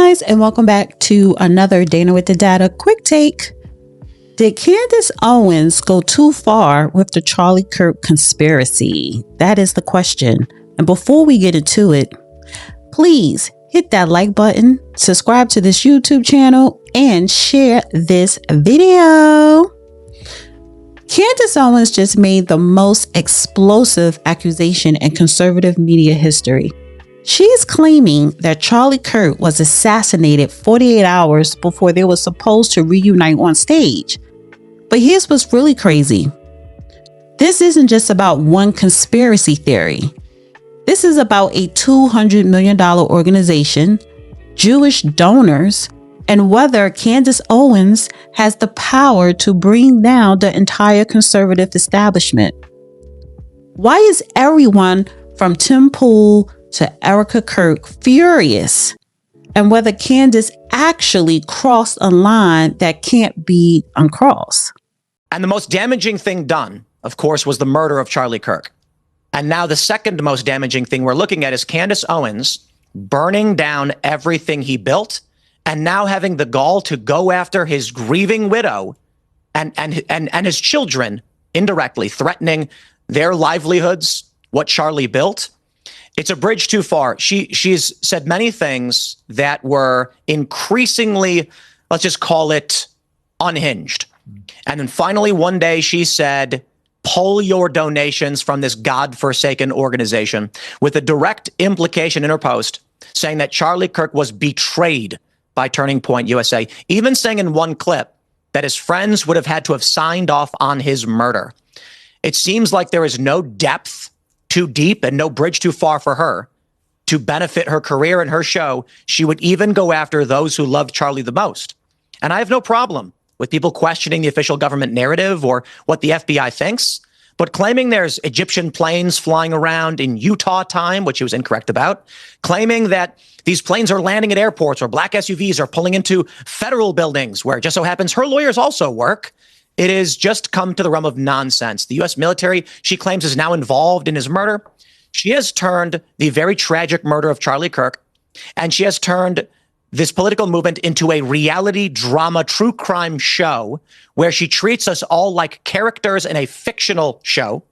guys, and welcome back to another Dana with the Data quick take. Did Candace Owens go too far with the Charlie Kirk conspiracy? That is the question. And before we get into it, please hit that like button, subscribe to this YouTube channel, and share this video. Candace Owens just made the most explosive accusation in conservative media history. She is claiming that Charlie Kirk was assassinated 48 hours before they were supposed to reunite on stage. But here's what's really crazy. This isn't just about one conspiracy theory. This is about a $200 million organization, Jewish donors, and whether Candace Owens has the power to bring down the entire conservative establishment. Why is everyone from Tim Pool to Erica Kirk furious? And whether Candace actually crossed a line that can't be uncrossed. And the most damaging thing done, of course, was the murder of Charlie Kirk. And now the second most damaging thing we're looking at is Candace Owens burning down everything he built and now having the gall to go after his grieving widow and his children, indirectly threatening their livelihoods, what Charlie built. It's a bridge too far. She's said many things that were increasingly, let's just call it, unhinged. And then finally, one day she said, pull your donations from this godforsaken organization, with a direct implication in her post saying that Charlie Kirk was betrayed by Turning Point USA, even saying in one clip that his friends would have had to have signed off on his murder. It seems like there is no depth too deep and no bridge too far for her to benefit her career and her show. She would even go after those who loved Charlie the most. And I have no problem with people questioning the official government narrative or what the FBI thinks, but claiming there's Egyptian planes flying around in Utah time, which he was incorrect about, claiming that these planes are landing at airports or black SUVs are pulling into federal buildings where it just so happens her lawyers also work. It has just come to the realm of nonsense. The U.S. military, she claims, is now involved in his murder. She has turned the very tragic murder of Charlie Kirk, and she has turned this political movement into a reality drama, true crime show where she treats us all like characters in a fictional show.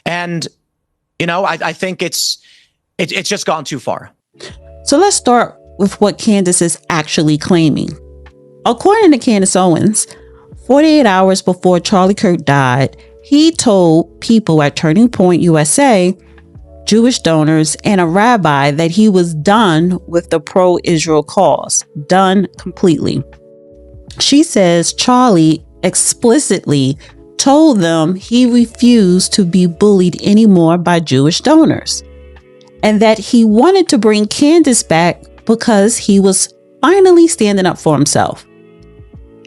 And, you know, I think it's just gone too far. So let's start with what Candace is actually claiming. According to Candace Owens, 48 hours before Charlie Kirk died, he told people at Turning Point USA, Jewish donors, and a rabbi that he was done with the pro-Israel cause. Done completely. She says Charlie explicitly told them he refused to be bullied anymore by Jewish donors, and that he wanted to bring Candace back because he was finally standing up for himself.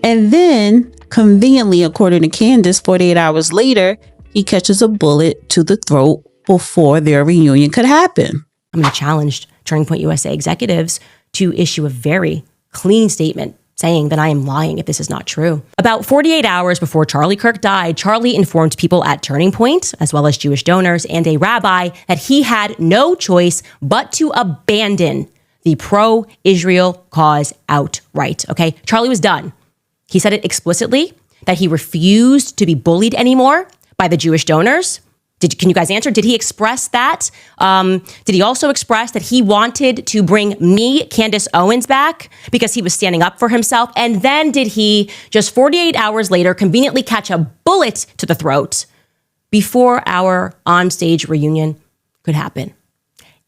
And then, conveniently, according to Candace, 48 hours later, he catches a bullet to the throat before their reunion could happen. I'm going to challenge Turning Point USA executives to issue a very clean statement saying that I am lying if this is not true. About 48 hours before Charlie Kirk died, Charlie informed people at Turning Point, as well as Jewish donors and a rabbi, that he had no choice but to abandon the pro-Israel cause outright. Okay, Charlie was done. He said it explicitly that he refused to be bullied anymore by the Jewish donors. Can you guys answer? Did he express that? Did he also express that he wanted to bring me, Candace Owens, back because he was standing up for himself? And then did he, just 48 hours later, conveniently catch a bullet to the throat before our onstage reunion could happen?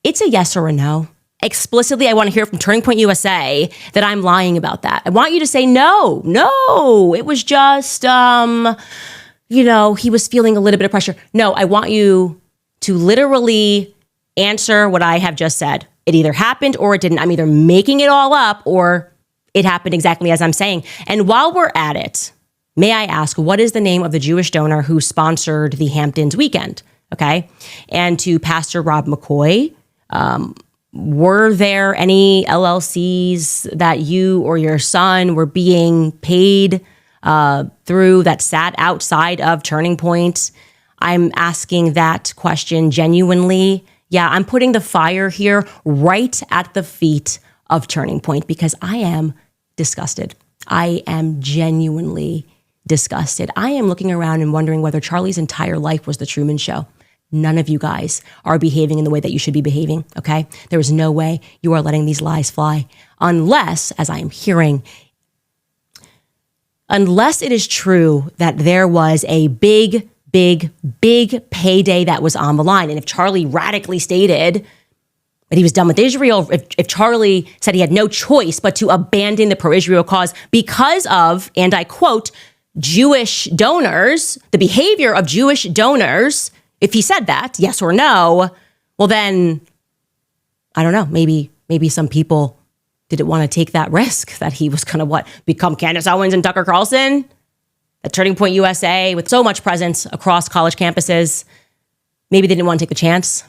It's a yes or a no. Explicitly, I want to hear from Turning Point USA that I'm lying about that. I want you to say, no, it was just, he was feeling a little bit of pressure. No, I want you to literally answer what I have just said. It either happened or it didn't. I'm either making it all up or it happened exactly as I'm saying. And while we're at it, may I ask, what is the name of the Jewish donor who sponsored the Hamptons weekend? Okay. And to Pastor Rob McCoy, were there any LLCs that you or your son were being paid through that sat outside of Turning Point? I'm asking that question genuinely. Yeah, I'm putting the fire here right at the feet of Turning Point because I am disgusted. I am genuinely disgusted. I am looking around and wondering whether Charlie's entire life was the Truman Show. None of you guys are behaving in the way that you should be behaving, okay? There is no way you are letting these lies fly unless, as I am hearing, unless it is true that there was a big payday that was on the line. And if Charlie radically stated that he was done with Israel, if Charlie said he had no choice but to abandon the pro-Israel cause because of, and I quote, Jewish donors, the behavior of Jewish donors, if he said that, yes or no, well then, I don't know, maybe some people didn't want to take that risk that he was going to become Candace Owens and Tucker Carlson at Turning Point USA with so much presence across college campuses. Maybe they didn't want to take the chance.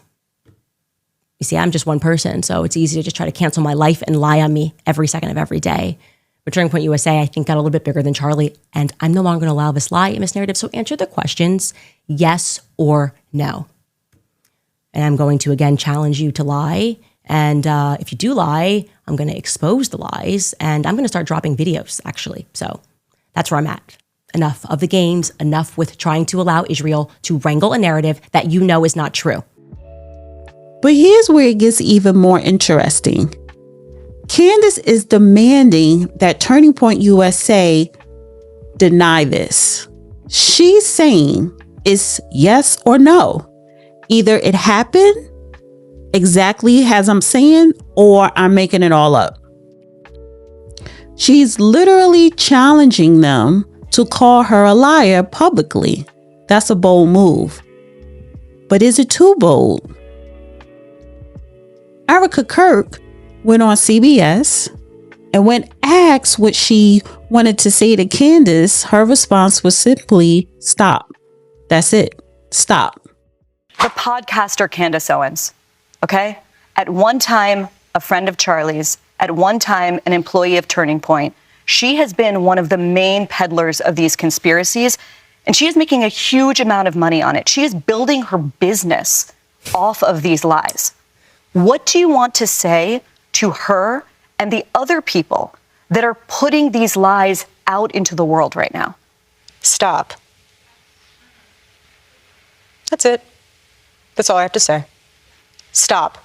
You see, I'm just one person, so it's easy to just try to cancel my life and lie on me every second of every day. But Turning Point USA, I think, got a little bit bigger than Charlie, and I'm no longer going to allow this lie in this narrative. So answer the questions, yes or no. And I'm going to, again, challenge you to lie. And if you do lie, I'm going to expose the lies, and I'm going to start dropping videos, actually. So that's where I'm at. Enough of the games, enough with trying to allow Israel to wrangle a narrative that you know is not true. But here's where it gets even more interesting. Candace is demanding that Turning Point USA deny this. She's saying it's yes or no. Either it happened exactly as I'm saying, or I'm making it all up. She's literally challenging them to call her a liar publicly. That's a bold move. But is it too bold? Charlie Kirk went on CBS, and when asked what she wanted to say to Candace, her response was simply, stop. That's it. Stop. The podcaster Candace Owens, okay? At one time, a friend of Charlie's, at one time, an employee of Turning Point. She has been one of the main peddlers of these conspiracies, and she is making a huge amount of money on it. She is building her business off of these lies. What do you want to say to her and the other people that are putting these lies out into the world right now? Stop. That's it. That's all I have to say. Stop.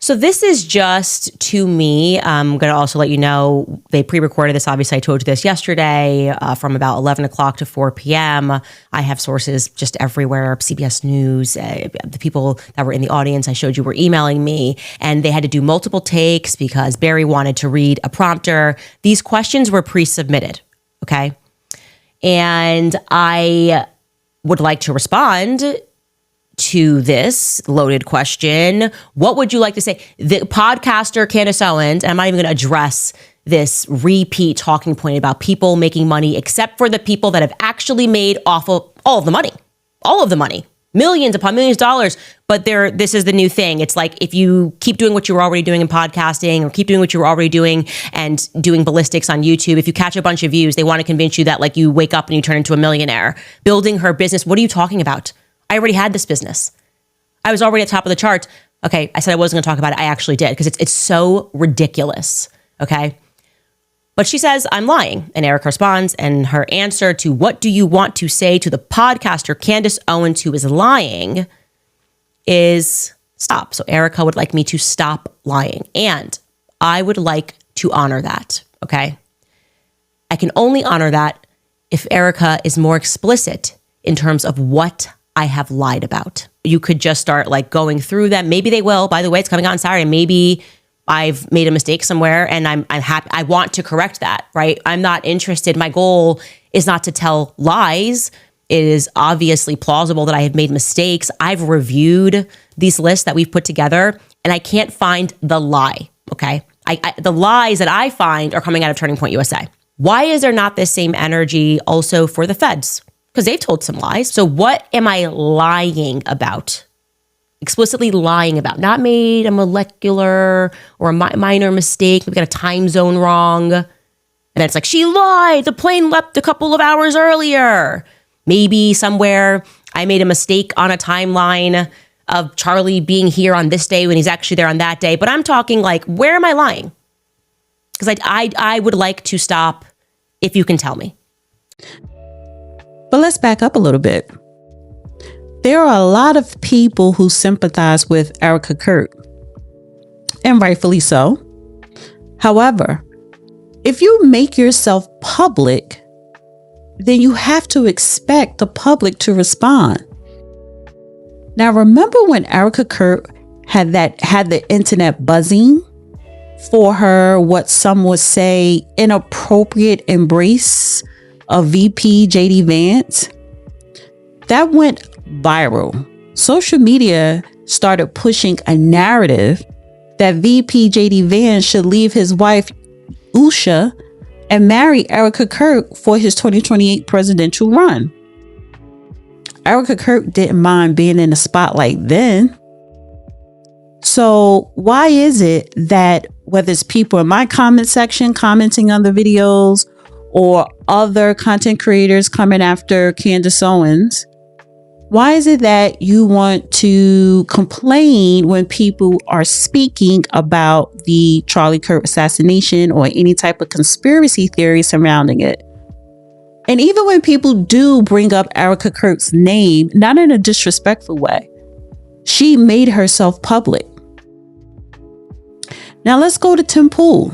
So this is just, to me, I'm going to also let you know, they pre-recorded this. Obviously, I told you this yesterday from about 11 o'clock to 4 p.m. I have sources just everywhere, CBS News, the people that were in the audience I showed you were emailing me, and they had to do multiple takes because Barry wanted to read a prompter. These questions were pre-submitted, okay? And I would like to respond to this loaded question. What would you like to say? The podcaster Candace Owens, and I'm not even going to address this repeat talking point about people making money, except for the people that have actually made off of all of the money, millions upon millions of dollars. But this is the new thing. It's like if you keep doing what you were already doing in podcasting, or keep doing what you were already doing and doing ballistics on YouTube, if you catch a bunch of views, they want to convince you that like you wake up and you turn into a millionaire. Building her business. What are you talking about? I already had this business. I was already at the top of the charts. Okay, I said I wasn't going to talk about it. I actually did because it's so ridiculous, okay? But she says, I'm lying. And Eric responds, and her answer to what do you want to say to the podcaster Candace Owens who is lying is stop. So Erica would like me to stop lying. And I would like to honor that, okay? I can only honor that if Erica is more explicit in terms of what I have lied about. You could just start like going through them. Maybe they will. By the way, it's coming out on Saturday. Maybe I've made a mistake somewhere and I'm happy. I want to correct that, right? I'm not interested. My goal is not to tell lies. It is obviously plausible that I have made mistakes. I've reviewed these lists that we've put together and I can't find the lie, okay? The lies that I find are coming out of Turning Point USA. Why is there not this same energy also for the feds? Because they've told some lies. So what am I lying about? Explicitly lying about. Not made a molecular or a minor mistake. We've got a time zone wrong. And then it's like, she lied. The plane left a couple of hours earlier. Maybe somewhere I made a mistake on a timeline of Charlie being here on this day when he's actually there on that day. But I'm talking like, where am I lying? Because I would like to stop if you can tell me. But let's back up a little bit. There are a lot of people who sympathize with Erica Kirk, and rightfully so. However, if you make yourself public, then you have to expect the public to respond. Now, remember when Erica Kirk had the internet buzzing for her, what some would say, inappropriate embrace of VP JD Vance? That went viral. Social media started pushing a narrative that VP JD Vance should leave his wife, Usha, and marry Erica Kirk for his 2028 presidential run. Erica Kirk didn't mind being in the spotlight then. So why is it that whether it's people in my comment section commenting on the videos or other content creators coming after Candace Owens, why is it that you want to complain when people are speaking about the Charlie Kirk assassination or any type of conspiracy theory surrounding it? And even when people do bring up Erica Kirk's name, not in a disrespectful way, she made herself public. Now let's go to Tim Pool.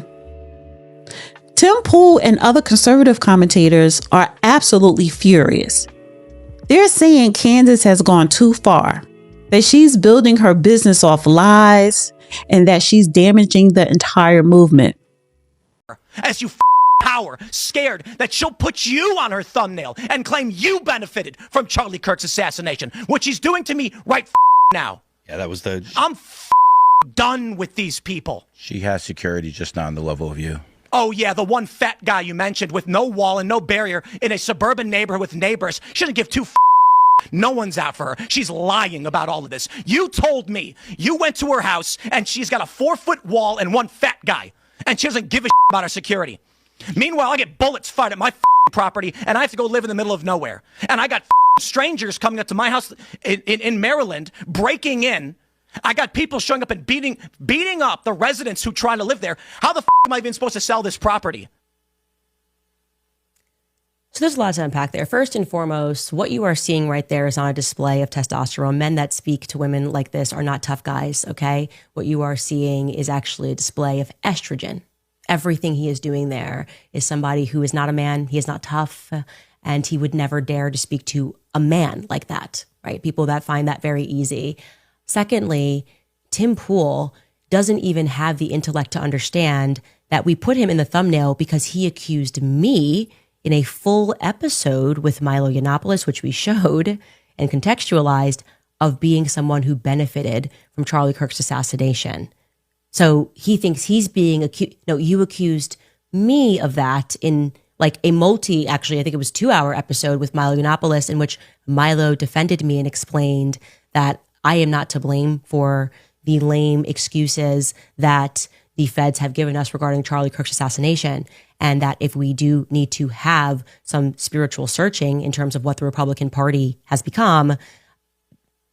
Tim Pool and other conservative commentators are absolutely furious. They're saying Candace has gone too far, that she's building her business off lies, and that she's damaging the entire movement. As you power, scared that she'll put you on her thumbnail and claim you benefited from Charlie Kirk's assassination, which she's doing to me right now. Yeah, that was I'm done with these people. She has security, just not on the level of you. Oh, yeah, the one fat guy you mentioned with no wall and no barrier in a suburban neighborhood with neighbors. She doesn't give two No one's out for her. She's lying about all of this. You told me you went to her house and she's got a 4-foot wall and one fat guy, and she doesn't give a about her security. Meanwhile, I get bullets fired at my property and I have to go live in the middle of nowhere. And I got strangers coming up to my house in Maryland, breaking in. I got people showing up and beating up the residents who try to live there. How the am I even supposed to sell this property? So there's a lot to unpack there. First and foremost, what you are seeing right there is on a display of testosterone. Men that speak to women like this are not tough guys, okay? What you are seeing is actually a display of estrogen. Everything he is doing there is somebody who is not a man. He is not tough, and he would never dare to speak to a man like that, right? People that find that very easy. Secondly, Tim Pool doesn't even have the intellect to understand that we put him in the thumbnail because he accused me in a full episode with Milo Yiannopoulos, which we showed and contextualized, of being someone who benefited from Charlie Kirk's assassination. So he thinks he's being accused. No, you accused me of that in like a actually, I think it was 2-hour episode with Milo Yiannopoulos, in which Milo defended me and explained that I am not to blame for the lame excuses that the feds have given us regarding Charlie Kirk's assassination, and that if we do need to have some spiritual searching in terms of what the Republican Party has become,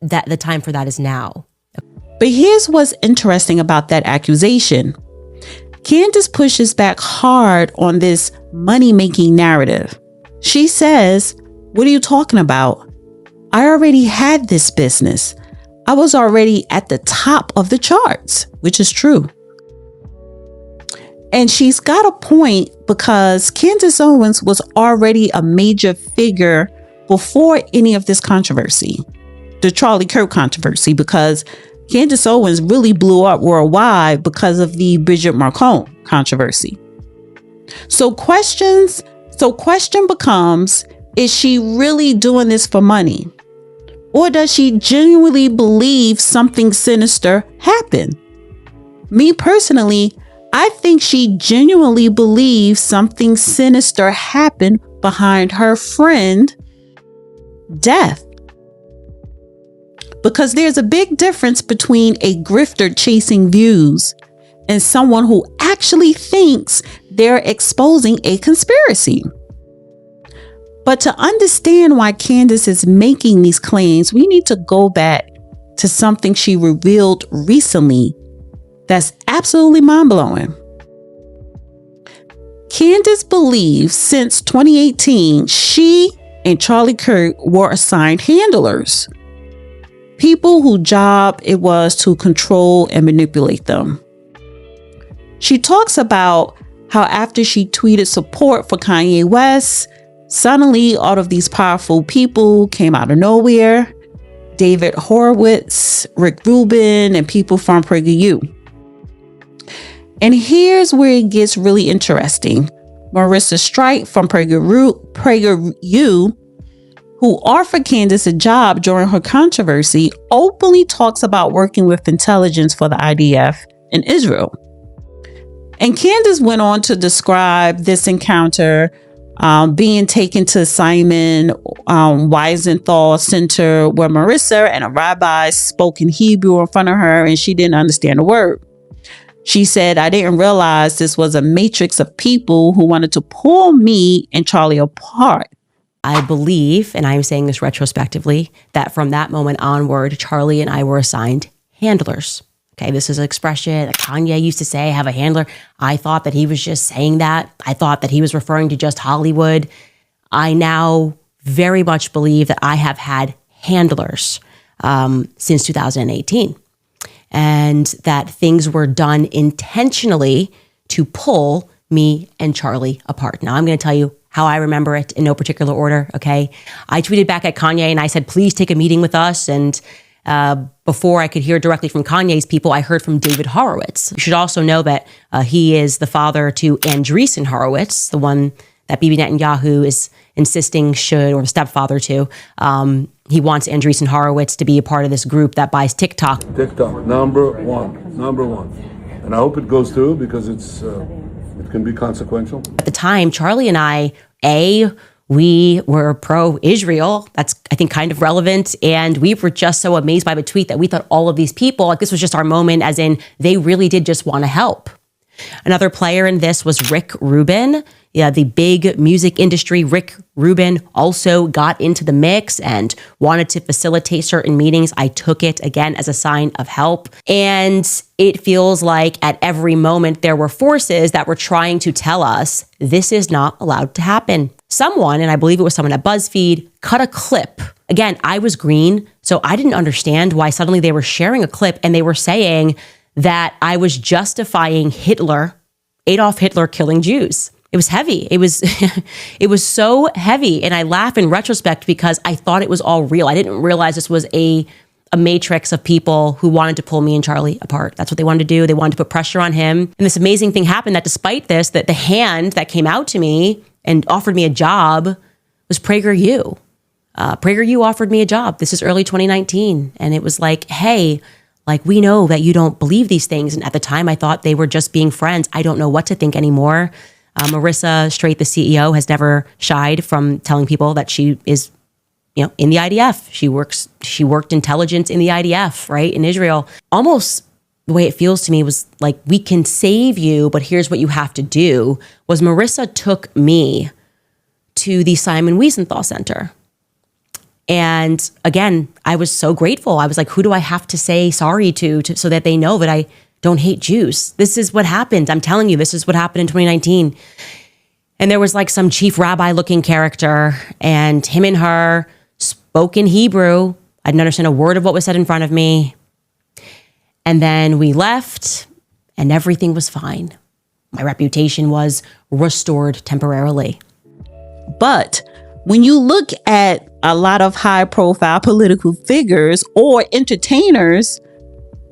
that the time for that is now. But here's what's interesting about that accusation. Candace pushes back hard on this money-making narrative. She says, what are you talking about? I already had this business. I was already at the top of the charts, which is true. And she's got a point, because Candace Owens was already a major figure before any of this controversy, the Charlie Kirk controversy, because Candace Owens really blew up worldwide because of the Bridget Marcon controversy. So question becomes, is she really doing this for money? Or does she genuinely believe something sinister happened? Me personally, I think she genuinely believes something sinister happened behind her friend's death. Because there's a big difference between a grifter chasing views and someone who actually thinks they're exposing a conspiracy. But to understand why Candace is making these claims, we need to go back to something she revealed recently that's absolutely mind-blowing. Candace believes since 2018, she and Charlie Kirk were assigned handlers, people whose job it was to control and manipulate them. She talks about how after she tweeted support for Kanye West, suddenly all of these powerful people came out of nowhere. David Horowitz, Rick Rubin, and people from PragerU. And here's where it gets really interesting. Marissa Streit from PragerU, who offered Candace a job during her controversy, openly talks about working with intelligence for the IDF in Israel. And Candace went on to describe this encounter being taken to Simon Wiesenthal Center, where Marissa and a rabbi spoke in Hebrew in front of her, and she didn't understand a word. She said, "I didn't realize this was a matrix of people who wanted to pull me and Charlie apart." I believe, and I'm saying this retrospectively, that from that moment onward, Charlie and I were assigned handlers. Okay, this is an expression that Kanye used to say, have a handler. I thought that he was just saying that. I thought that he was referring to just Hollywood. I now very much believe that I have had handlers since 2018. And that things were done intentionally to pull me and Charlie apart. Now, I'm going to tell you how I remember it in no particular order, okay? I tweeted back at Kanye and I said, please take a meeting with us. And before I could hear directly from Kanye's people, I heard from David Horowitz. You should also know that he is the father to Andreessen Horowitz, the one that Bibi Netanyahu is insisting should, or the stepfather to. He wants Andreessen Horowitz to be a part of this group that buys TikTok. TikTok, number one. And I hope it goes through because it can be consequential. At the time, Charlie and I, we were pro-Israel. That's, I think, kind of relevant. And we were just so amazed by the tweet that we thought all of these people, like this was just our moment, as in they really did just want to help. Another player in this was Rick Rubin. Yeah, the big music industry. Rick Rubin also got into the mix and wanted to facilitate certain meetings. I took it again as a sign of help. And it feels like at every moment there were forces that were trying to tell us this is not allowed to happen. Someone, and I believe it was someone at BuzzFeed, cut a clip. Again, I was green, so I didn't understand why suddenly they were sharing a clip and they were saying that I was justifying Hitler, Adolf Hitler, killing Jews. It was heavy. It was so heavy. And I laugh in retrospect because I thought it was all real. I didn't realize this was a matrix of people who wanted to pull me and Charlie apart. That's what they wanted to do. They wanted to put pressure on him. And this amazing thing happened that despite this, that the hand that came out to me and offered me a job was PragerU. PragerU offered me a job. This is early 2019. And it was like, hey, like, we know that you don't believe these things. And at the time, I thought they were just being friends. I don't know what to think anymore. Marissa Streit, the CEO, has never shied from telling people that she is, in the IDF. She worked intelligence in the IDF, right, in Israel. Almost the way it feels to me was like, we can save you, but here's what you have to do, was Marissa took me to the Simon Wiesenthal Center. And again, I was so grateful. I was like, who do I have to say sorry to so that they know that I don't hate Jews? This is what happened. I'm telling you, this is what happened in 2019. And there was like some chief rabbi looking character, and him and her spoke in Hebrew. I didn't understand a word of what was said in front of me. And then we left and everything was fine. My reputation was restored temporarily. But when you look at a lot of high profile political figures or entertainers,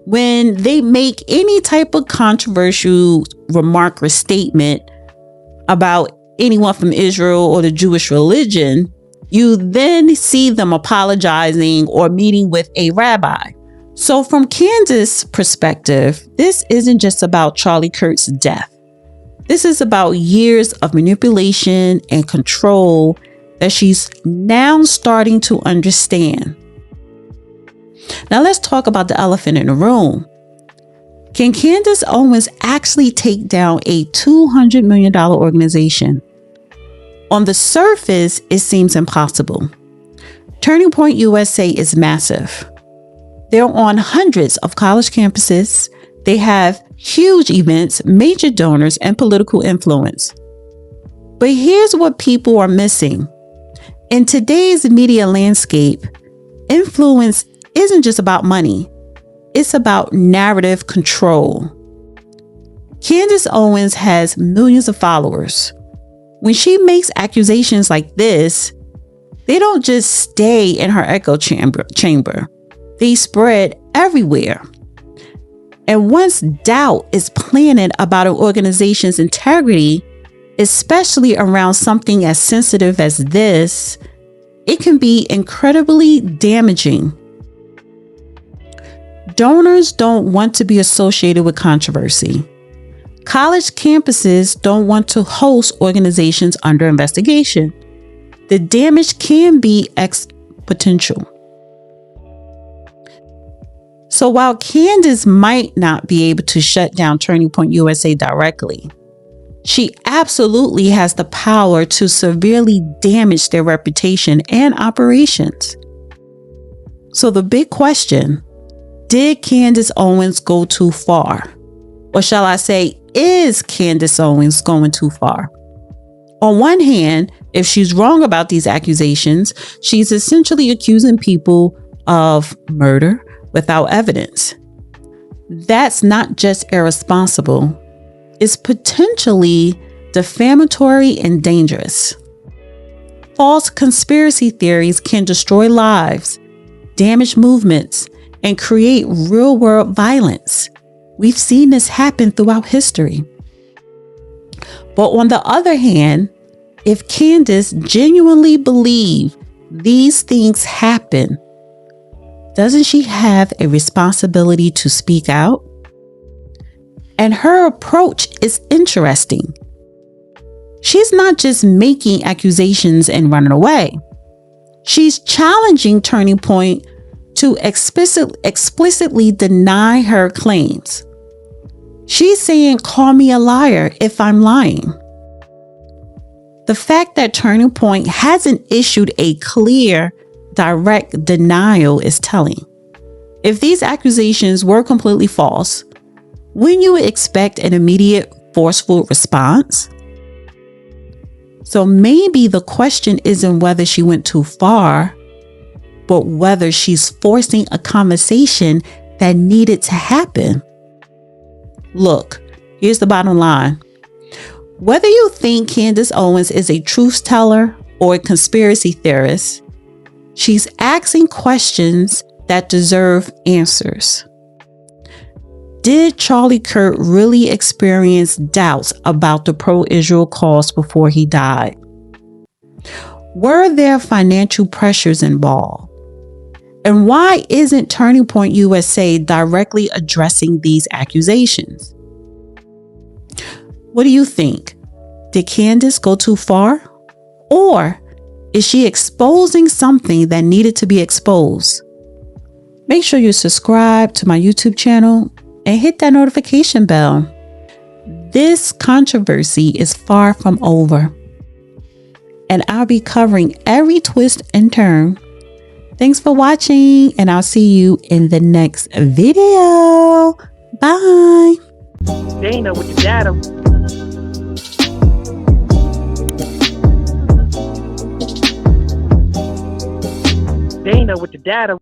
when they make any type of controversial remark or statement about anyone from Israel or the Jewish religion, you then see them apologizing or meeting with a rabbi. So from Candace's perspective, this isn't just about Charlie Kirk's death. This is about years of manipulation and control that she's now starting to understand. Now let's talk about the elephant in the room. Can Candace Owens actually take down a $200 million organization? On the surface, it seems impossible. Turning Point USA is massive. They're on hundreds of college campuses. They have huge events, major donors, and political influence. But here's what people are missing. In today's media landscape, influence isn't just about money. It's about narrative control. Candace Owens has millions of followers. When she makes accusations like this, they don't just stay in her echo chamber. They spread everywhere. And once doubt is planted about an organization's integrity, especially around something as sensitive as this, it can be incredibly damaging. Donors don't want to be associated with controversy. College campuses don't want to host organizations under investigation. The damage can be exponential. So while Candace might not be able to shut down Turning Point USA directly, she absolutely has the power to severely damage their reputation and operations. So the big question, did Candace Owens go too far? Or shall I say, is Candace Owens going too far? On one hand, if she's wrong about these accusations, she's essentially accusing people of murder without evidence. That's not just irresponsible. It's potentially defamatory and dangerous. False conspiracy theories can destroy lives, damage movements, and create real-world violence. We've seen this happen throughout history. But on the other hand, if Candace genuinely believes these things happen, doesn't she have a responsibility to speak out? And her approach is interesting. She's not just making accusations and running away. She's challenging Turning Point to explicitly deny her claims. She's saying, call me a liar if I'm lying. The fact that Turning Point hasn't issued a clear, direct denial is telling. If these accusations were completely false, wouldn't you expect an immediate, forceful response? So maybe the question isn't whether she went too far, but whether she's forcing a conversation that needed to happen. Look, here's the bottom line. Whether you think Candace Owens is a truth teller or a conspiracy theorist, she's asking questions that deserve answers. Did Charlie Kirk really experience doubts about the pro-Israel cause before he died? Were there financial pressures involved? And why isn't Turning Point USA directly addressing these accusations? What do you think? Did Candace go too far? Or is she exposing something that needed to be exposed? Make sure you subscribe to my YouTube channel and hit that notification bell. This controversy is far from over, and I'll be covering every twist and turn. Thanks for watching, and I'll see you in the next video. Bye. Dana with the data. Dana with the data.